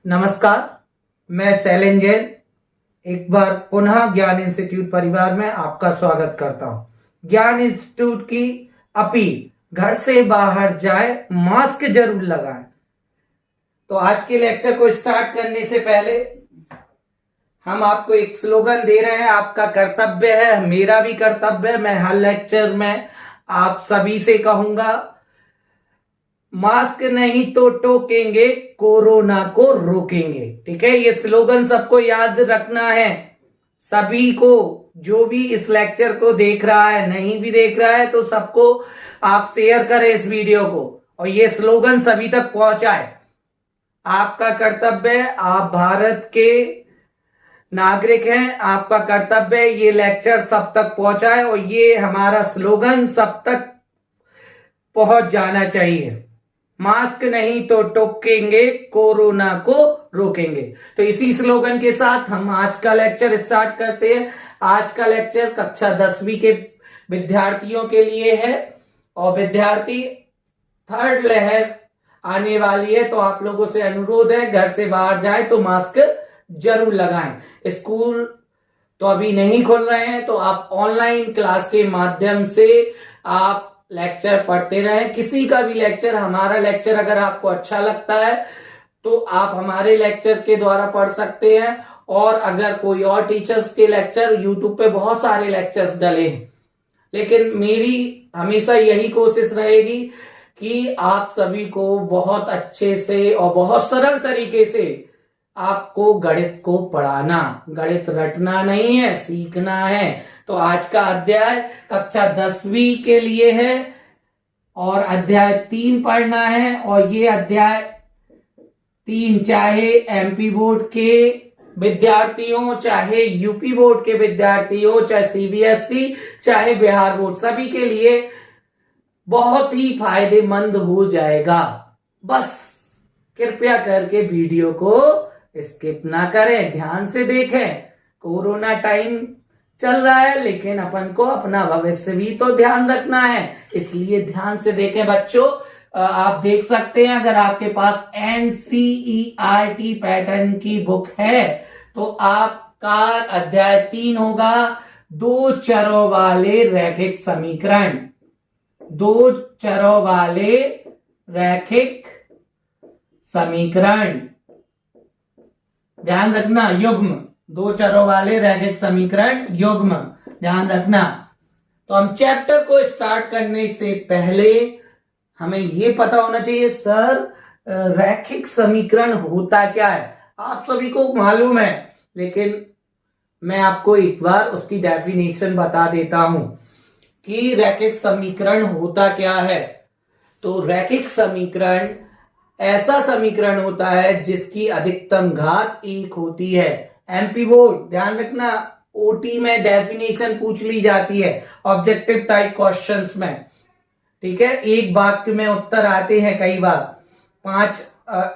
नमस्कार, मैं शैलेंद्र जैन एक बार पुनः ज्ञान इंस्टीट्यूट परिवार में आपका स्वागत करता हूं। ज्ञान इंस्टीट्यूट की अपील, घर से बाहर जाए मास्क जरूर लगाएं। तो आज के लेक्चर को स्टार्ट करने से पहले हम आपको एक स्लोगन दे रहे हैं। आपका कर्तव्य है, मेरा भी कर्तव्य है। मैं हर लेक्चर में आप सभी से कहूंगा, मास्क नहीं तो टोकेंगे, कोरोना को रोकेंगे। ठीक है, ये स्लोगन सबको याद रखना है। सभी को, जो भी इस लेक्चर को देख रहा है, नहीं भी देख रहा है, तो सबको आप शेयर करें इस वीडियो को और ये स्लोगन सभी तक पहुंचाए। आपका कर्तव्य है, आप भारत के नागरिक हैं, आपका कर्तव्य है ये लेक्चर सब तक पहुंचाए और ये हमारा स्लोगन सब तक पहुंच जाना चाहिए। मास्क नहीं तो टोकेंगे, कोरोना को रोकेंगे। तो इसी स्लोगन के साथ हम आज का लेक्चर स्टार्ट करते हैं। आज का लेक्चर कक्षा 10वीं के विद्यार्थियों के लिए है और विद्यार्थी थर्ड लहर आने वाली है, तो आप लोगों से अनुरोध है, घर से बाहर जाए तो मास्क जरूर लगाएं। स्कूल तो अभी नहीं खुल रहे हैं, तो आप ऑनलाइन क्लास के माध्यम से आप लेक्चर पढ़ते रहें। किसी का भी लेक्चर, हमारा लेक्चर अगर आपको अच्छा लगता है तो आप हमारे लेक्चर के द्वारा पढ़ सकते हैं, और अगर कोई और टीचर्स के लेक्चर, यूट्यूब पे बहुत सारे लेक्चर्स डले हैं, लेकिन मेरी हमेशा यही कोशिश रहेगी कि आप सभी को बहुत अच्छे से और बहुत सरल तरीके से आपको गणित को पढ़ाना। गणित रटना नहीं है, सीखना है। तो आज का अध्याय कक्षा 10वीं के लिए है और अध्याय 3 पढ़ना है। और ये अध्याय 3 चाहे एमपी बोर्ड के विद्यार्थी हो, चाहे यूपी बोर्ड के विद्यार्थी हो, चाहे सीबीएसई, चाहे बिहार बोर्ड, सभी के लिए बहुत ही फायदेमंद हो जाएगा। बस कृपया करके वीडियो को स्किप ना करें, ध्यान से देखें। कोरोना टाइम चल रहा है, लेकिन अपन को अपना भविष्य भी तो ध्यान रखना है, इसलिए ध्यान से देखें बच्चों। आप देख सकते हैं, अगर आपके पास एनसीईआरटी पैटर्न की बुक है तो आपका अध्याय 3 होगा, 2 चरों वाले रैखिक समीकरण। 2 चरों वाले रैखिक समीकरण, ध्यान रखना, युग्म। 2 चरों वाले रैखिक समीकरण युग्म, ध्यान रखना। तो हम चैप्टर को स्टार्ट करने से पहले हमें यह पता होना चाहिए, सर रैखिक समीकरण होता क्या है। आप सभी को मालूम है, लेकिन मैं आपको एक बार उसकी डेफिनेशन बता देता हूं कि रैखिक समीकरण होता क्या है। तो रैखिक समीकरण ऐसा समीकरण होता है जिसकी अधिकतम घात 1 होती है। एमपी बोर्ड, ध्यान रखना, ओटी में डेफिनेशन पूछ ली जाती है, ऑब्जेक्टिव टाइप क्वेश्चंस में। ठीक है, एक वाक्य में उत्तर आते हैं, कई बार 5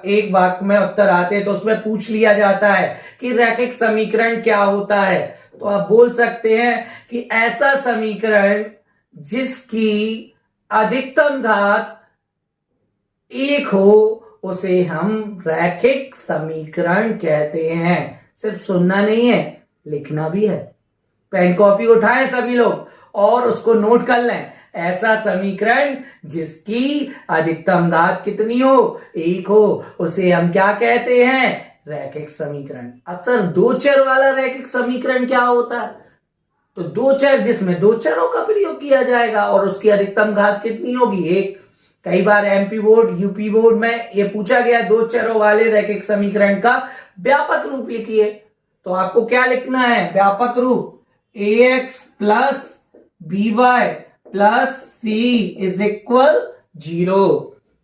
एक वाक्य में उत्तर आते हैं, तो उसमें पूछ लिया जाता है कि रैखिक समीकरण क्या होता है। तो आप बोल सकते हैं कि ऐसा समीकरण जिसकी अधिकतम घात 1 हो उसे हम रैखिक समीकरण कहते हैं। सिर्फ सुनना नहीं है, लिखना भी है। पेन कॉपी उठाएं सभी लोग और उसको नोट कर लें। ऐसा समीकरण जिसकी अधिकतम घात कितनी हो, 1 हो, उसे हम क्या कहते हैं, रैखिक समीकरण। अक्सर 2 चर वाला रैखिक समीकरण क्या होता है, तो 2 चर जिसमें 2 चरों का प्रयोग किया जाएगा और उसकी अधिकतम घात कितनी होगी, 1। कई बार एमपी बोर्ड, यूपी बोर्ड में यह पूछा गया, 2 चरों वाले रैखिक समीकरण का व्यापक रूप लिखिए। तो आपको क्या लिखना है, व्यापक रूप, ax plus by plus c is equal 0।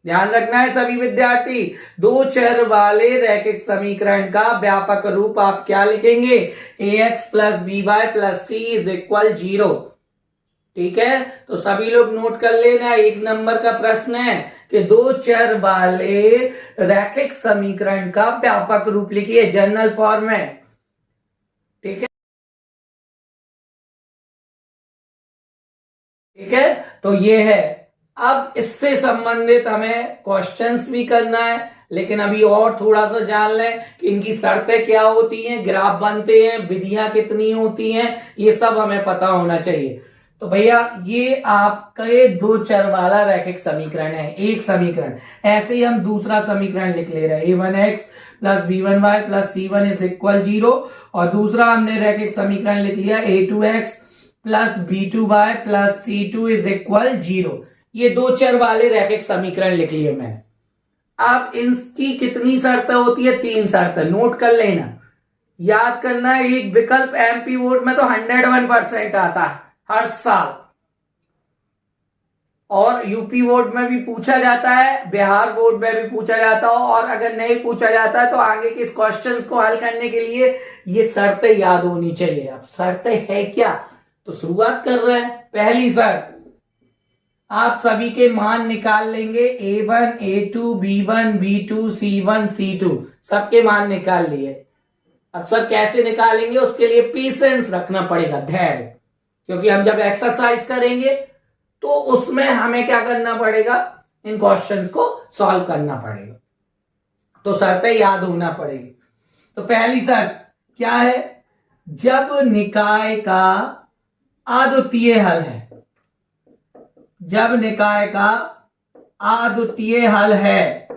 ध्यान रखना है सभी विद्यार्थी, 2 चर वाले रैखिक समीकरण का व्यापक रूप आप क्या लिखेंगे, ax plus by plus c is equal 0। ठीक है, तो सभी लोग नोट कर लेना। 1 नंबर का प्रश्न है कि 2 चर वाले रैखिक समीकरण का व्यापक रूप लिखिए, जनरल फॉर्म में। ठीक है, ठीक है, तो ये है। अब इससे संबंधित हमें क्वेश्चंस भी करना है, लेकिन अभी और थोड़ा सा जान लें कि इनकी शर्तें क्या होती हैं, ग्राफ बनते हैं, विधियां कितनी होती हैं, ये सब हमें पता होना चाहिए। तो भैया ये आपके दो चर वाला रैखिक समीकरण है, एक समीकरण। ऐसे ही हम दूसरा समीकरण लिख ले रहे हैं, a1x plus b1y plus c1 is equal 0, और दूसरा हमने रैखिक समीकरण लिख लिया a2x plus b2y plus c2 is equal 0। ये दो चर वाले रैखिक समीकरण लिख लिए मैंने। अब इनकी कितनी शर्तें होती है? 3 शर्तें, नोट कर लेना, याद करना है। एक विकल्प एमपी बोर्ड में तो 101% आता है हर साल, और यूपी बोर्ड में भी पूछा जाता है, बिहार बोर्ड में भी पूछा जाता है, और अगर नहीं पूछा जाता है तो आगे के इस क्वेश्चंस को हल करने के लिए ये शर्तें याद होनी चाहिए। अब शर्तें है क्या, तो शुरुआत कर रहे हैं। पहली शर्त, आप सभी के मान निकाल लेंगे, a1 a2 b1 b2 c1 c2 सबके मान निकाल लिए। अब सर कैसे निकालेंगे, उसके लिए पेशेंस रखना पड़ेगा, धैर्य, क्योंकि हम जब एक्सरसाइज करेंगे तो उसमें हमें क्या करना पड़ेगा, इन क्वेश्चंस को सॉल्व करना पड़ेगा, तो शर्तें याद होना पड़ेगी। तो पहली शर्त क्या है, जब निकाय का अद्वितीय हल है, जब निकाय का अद्वितीय हल है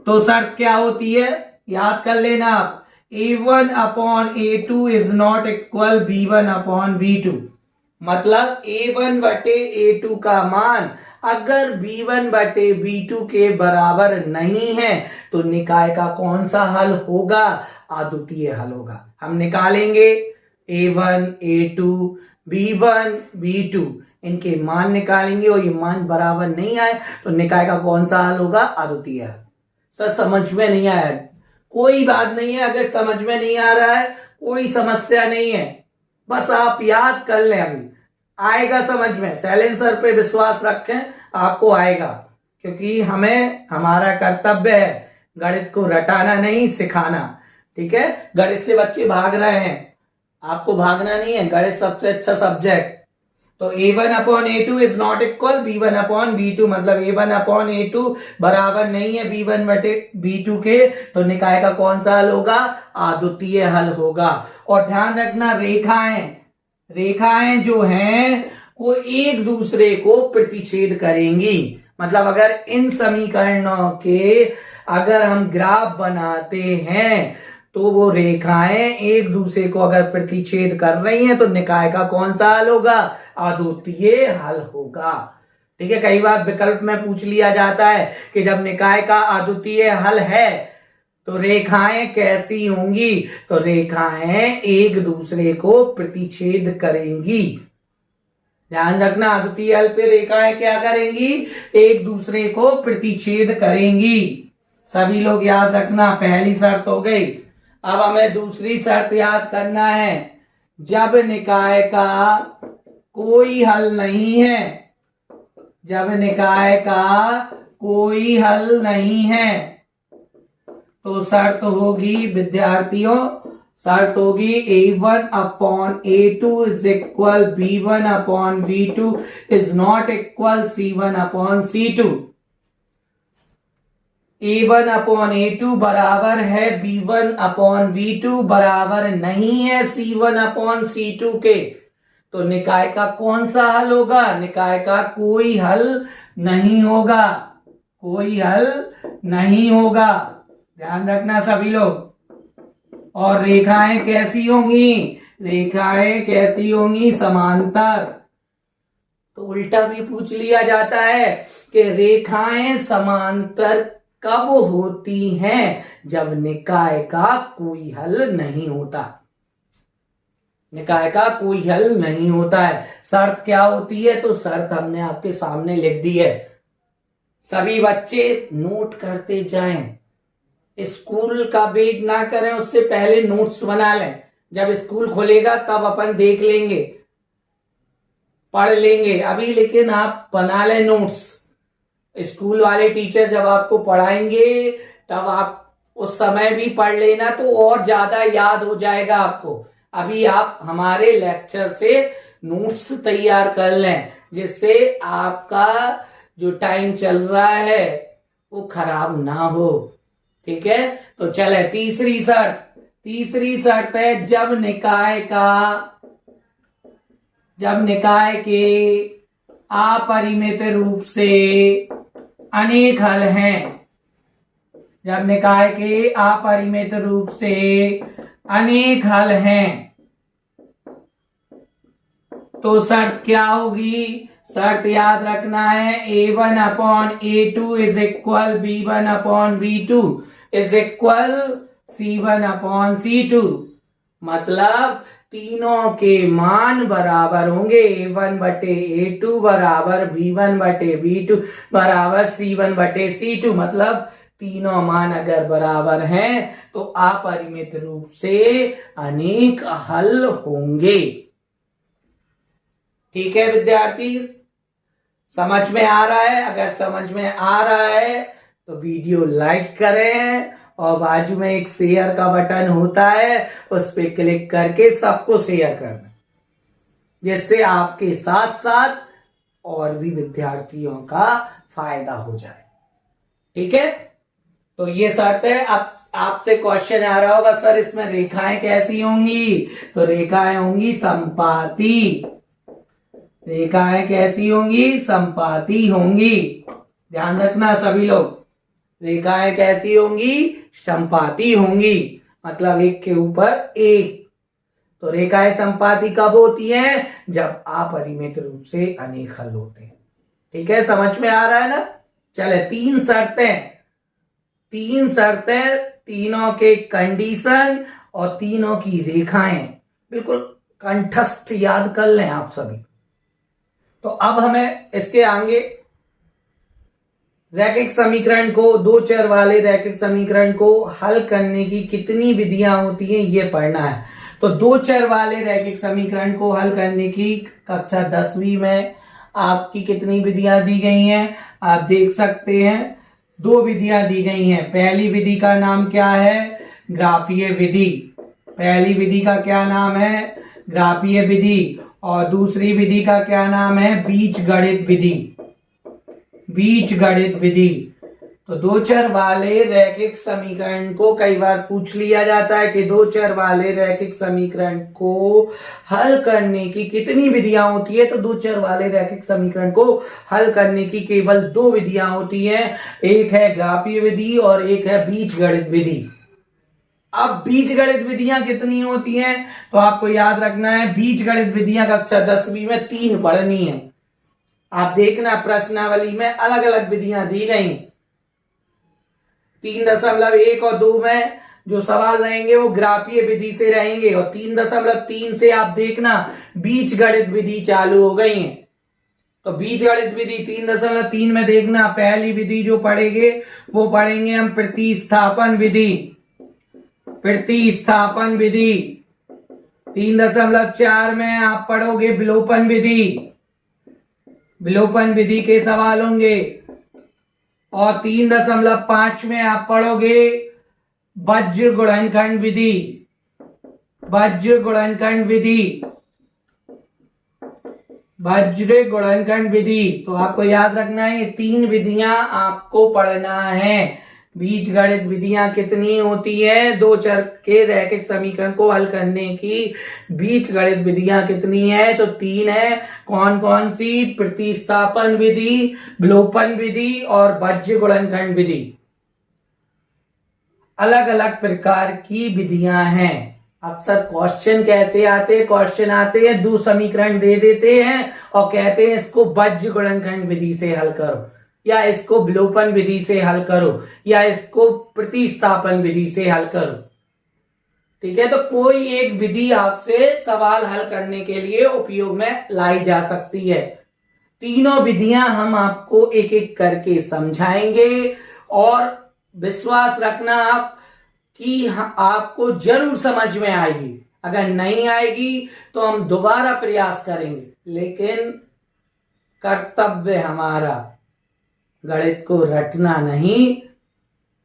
तो शर्त क्या होती है, याद कर लेना आप, a1 upon a2 is not equal b1 upon b2। मतलब a1 बटे a2 का मान अगर b1 बटे b2 के बराबर नहीं है तो निकाय का कौन सा हल होगा, अद्वितीय हल होगा। हम निकालेंगे a1 a2 b1 b2, इनके मान निकालेंगे और ये मान बराबर नहीं आए तो निकाय का कौन सा हल होगा, अद्वितीय हल। सर समझ में नहीं आया, कोई बात नहीं है, अगर समझ में नहीं आ रहा है कोई समस्या नहीं है, बस आप याद कर लें, अभी आएगा समझ में। शैलेंद्र सर पे विश्वास रखें, आपको आएगा, क्योंकि हमें हमारा कर्तव्य है गणित को रटाना नहीं सिखाना, ठीक है। गणित से बच्चे भाग रहे हैं, आपको भागना नहीं है, गणित सबसे अच्छा सब्जेक्ट। तो a1 upon a2 is not equal b1 upon b2, मतलब a1 अपॉन a2 बराबर नहीं है b1 बटे b2 के, तो निकाय का कौन सा हल होगा, अद्वितीय हल होगा। और ध्यान रखना, रेखाएं जो हैं वो एक दूसरे को प्रतिच्छेद करेंगी। मतलब अगर इन समीकरणों के अगर हम ग्राफ बनाते हैं तो वो रेखाएं एक दूसरे को अगर प्रतिच्छेद कर रही हैं तो निकाय का कौन सा हल होगा, अद्वितीय हल होगा। ठीक है, कई बार विकल्प में पूछ लिया जाता है कि जब निकाय का अद्वितीय हल है तो रेखाएं कैसी होंगी, तो रेखाएं एक दूसरे को प्रतिच्छेद करेंगी। ध्यान रखना, अद्वितीय हल पे रेखाएं क्या करेंगी, एक दूसरे को प्रतिच्छेद करेंगी। सभी लोग याद रखना, पहली शर्त हो गई। अब हमें दूसरी शर्त याद करना है, जब निकाय का कोई हल नहीं है, जब निकाय का कोई हल नहीं है तो शर्त होगी विद्यार्थियों, शर्त होगी a1 upon a2 is equal b1 upon b2 is not equal c1 upon c2। a1 upon a2 बराबर है b1 अपॉन b2, बराबर नहीं है c1 अपॉन c2 के, तो निकाय का कौन सा हल होगा, निकाय का कोई हल नहीं होगा, कोई हल नहीं होगा। ध्यान रखना सभी लोग। और रेखाएं कैसी होंगी, रेखाएं कैसी होंगी, समांतर। तो उल्टा भी पूछ लिया जाता है कि रेखाएं समांतर कब होती हैं, जब निकाय का कोई हल नहीं होता, निकाय का कोई हल नहीं होता है। शर्त क्या होती है, तो शर्त हमने आपके सामने लिख दी है, सभी बच्चे नोट करते जाएं, स्कूल का वेट ना करें, उससे पहले नोट्स बना लें, जब स्कूल खुलेगा तब अपन देख लेंगे, पढ़ लेंगे अभी, लेकिन आप बना लें नोट्स। स्कूल वाले टीचर जब आपको पढ़ाएंगे तब आप उस समय भी पढ़ लेना, तो और ज्यादा याद हो जाएगा आपको। अभी आप हमारे लेक्चर से नोट्स तैयार कर लें, जिससे आपका जो टाइम चल रहा है वो खराब ना हो। ठीक है, तो चले तीसरी शर्त है जब निकाय के अपरिमित रूप से अनेक हल हैं, जब निकाय के अपरिमित रूप से अनेक हल हैं तो शर्त क्या होगी? शर्त याद रखना है A1/A2 is equal B1/B2 is equal C1/C2। मतलब तीनों के मान बराबर होंगे। A1/A2 बराबर B1/B2 बराबर C1/C2। मतलब तीनों मान अगर बराबर हैं तो अपरिमित रूप से अनेक हल होंगे। ठीक है विद्यार्थी, समझ में आ रहा है? अगर समझ में आ रहा है तो वीडियो लाइक करें और बाजू में एक शेयर का बटन होता है, उस पर क्लिक करके सबको शेयर करना, जिससे आपके साथ साथ और भी विद्यार्थियों का फायदा हो जाए। ठीक है, तो ये शर्त है। अब आपसे क्वेश्चन आ रहा होगा सर इसमें रेखाएं कैसी होंगी? तो रेखाएं होंगी संपाती। रेखाएं कैसी होंगी? संपाती होंगी। ध्यान रखना सभी लोग, रेखाएं कैसी होंगी? संपाती होंगी, मतलब एक के ऊपर एक। तो रेखाएं संपाती कब होती हैं? जब अपरिमित रूप से अनेक हल होते हैं। ठीक है, समझ में आ रहा है ना? चले तीन शर्तें, तीनों के कंडीशन और तीनों की रेखाएं बिल्कुल कंठस्थ याद कर लें आप सभी। तो अब हमें इसके आगे रैखिक समीकरण को, दो चर वाले रैखिक समीकरण को हल करने की कितनी विधियां होती हैं ये पढ़ना है। तो दो चर वाले रैखिक समीकरण को हल करने की कक्षा 10वीं में आपकी कितनी विधियां दी गई हैं आप देख सकते हैं। दो विधियां दी गई हैं। पहली विधि का नाम क्या है? ग्राफीय विधि। पहली विधि का क्या नाम है? ग्राफीय विधि। और दूसरी विधि का क्या नाम है? बीजगणित विधि। बीजगणित विधि। तो दो चर वाले रैखिक समीकरण को कई बार पूछ लिया जाता है कि दो चर वाले रैखिक समीकरण को हल करने की कितनी विधियां होती है? तो दो चर वाले रैखिक समीकरण को हल करने की केवल दो विधियां होती हैं, एक है ग्राफीय विधि और एक है बीजगणित विधि। अब बीजगणित विधियां कितनी होती हैं? तो आपको याद रखना है बीजगणित विधियां कक्षा 10वीं में 3 पढ़नी है। आप देखना प्रश्नावली में अलग अलग विधियां दी गई। 3.1 और 2 में जो सवाल रहेंगे वो ग्राफीय विधि से रहेंगे और 3.3 से आप देखना बीजगणित विधि चालू हो गई है। तो बीजगणित विधि 3.3 में देखना पहली विधि जो पढ़ेंगे वो पढ़ेंगे हम प्रतिस्थापन विधि। प्रतिस्थापन विधि 3.4 में आप पढ़ोगे विलोपन विधि। विलोपन विधि के सवाल होंगे। और 3.5 में आप पढ़ोगे वज्र गुणनखंड विधि। वज्र गुणनखंड विधि। वज्र गुणनखंड विधि। तो आपको याद रखना है ये 3 विधियां आपको पढ़ना है। बीजगणित विधियां कितनी होती है? दो चर के रैखिक समीकरण को हल करने की बीजगणित विधियां कितनी है? तो 3 है। कौन कौन सी? प्रतिस्थापन विधि, विलोपन विधि और वज्र गुणनखंड विधि। अलग अलग प्रकार की विधियां हैं। अब सर क्वेश्चन कैसे आते हैं? क्वेश्चन आते हैं दो समीकरण दे देते हैं और कहते हैं इसको वज्र गुणनखंड विधि से हल करो या इसको विलोपन विधि से हल करो या इसको प्रतिस्थापन विधि से हल करो। ठीक है, तो कोई एक विधि आपसे सवाल हल करने के लिए उपयोग में लाई जा सकती है। तीनों विधियां हम आपको एक एक करके समझाएंगे और विश्वास रखना आप कि आपको जरूर समझ में आएगी। अगर नहीं आएगी तो हम दोबारा प्रयास करेंगे, लेकिन कर्तव्य हमारा गणित को रटना नहीं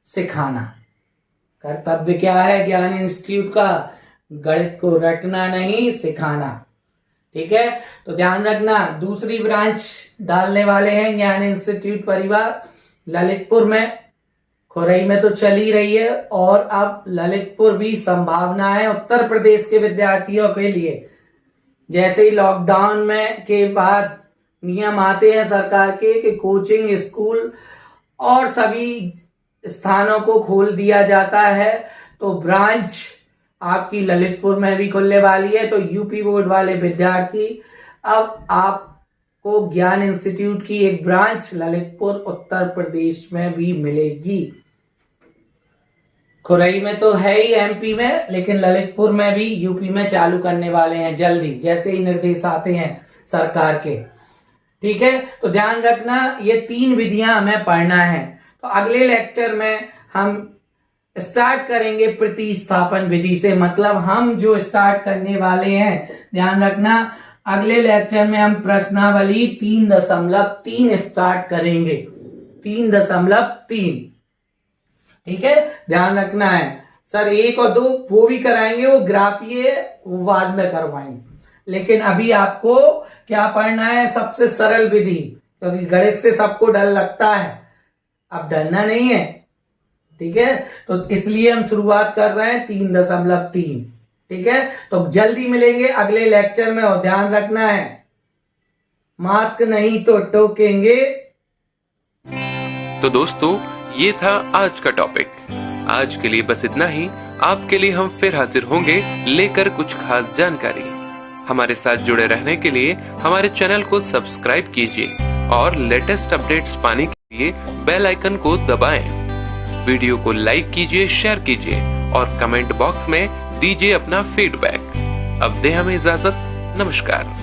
सिखाना। कर्तव्य क्या है ज्ञान इंस्टीट्यूट का? गणित को रटना नहीं सिखाना। ठीक है, तो ध्यान रखना। दूसरी ब्रांच डालने वाले हैं ज्ञान इंस्टीट्यूट परिवार ललितपुर में। खुरई में तो चल ही रही है और अब ललितपुर भी संभावना है उत्तर प्रदेश के विद्यार्थियों के लिए। जैसे ही लॉकडाउन में के बाद नियम आते हैं सरकार के कि कोचिंग स्कूल और सभी स्थानों को खोल दिया जाता है, तो ब्रांच आपकी ललितपुर में भी खुलने वाली है। तो यूपी बोर्ड वाले विद्यार्थी अब आपको ज्ञान इंस्टीट्यूट की एक ब्रांच ललितपुर उत्तर प्रदेश में भी मिलेगी। खुरई में तो है ही एमपी में, लेकिन ललितपुर में भी यूपी में चालू करने वाले हैं जल्दी, जैसे ही निर्देश आते हैं सरकार के। ठीक है, तो ध्यान रखना ये 3 विधियां हमें पढ़ना है। तो अगले लेक्चर में हम स्टार्ट करेंगे प्रतिस्थापन विधि से, मतलब हम जो स्टार्ट करने वाले हैं, ध्यान रखना अगले लेक्चर में हम प्रश्नावली 3.3 स्टार्ट करेंगे। 3.3, ठीक है, ध्यान रखना है। सर 1 और 2 वो भी कराएंगे, वो ग्राफीय वो बाद में करवाएंगे, लेकिन अभी आपको क्या पढ़ना है? सबसे सरल विधि, क्योंकि गणित से सबको डर लगता है, अब डरना नहीं है। ठीक है, तो इसलिए हम शुरुआत कर रहे हैं 3.3। ठीक है, तो जल्दी मिलेंगे अगले लेक्चर में, और ध्यान रखना है मास्क नहीं तो टोकेंगे। तो दोस्तों ये था आज का टॉपिक। आज के लिए बस इतना ही। आपके लिए हम फिर हाजिर होंगे लेकर कुछ खास जानकारी। हमारे साथ जुड़े रहने के लिए हमारे चैनल को सब्सक्राइब कीजिए और लेटेस्ट अपडेट्स पाने के लिए बेल आइकन को दबाएं। वीडियो को लाइक कीजिए, शेयर कीजिए और कमेंट बॉक्स में दीजिए अपना फीडबैक। अब दें हमें इजाजत। नमस्कार।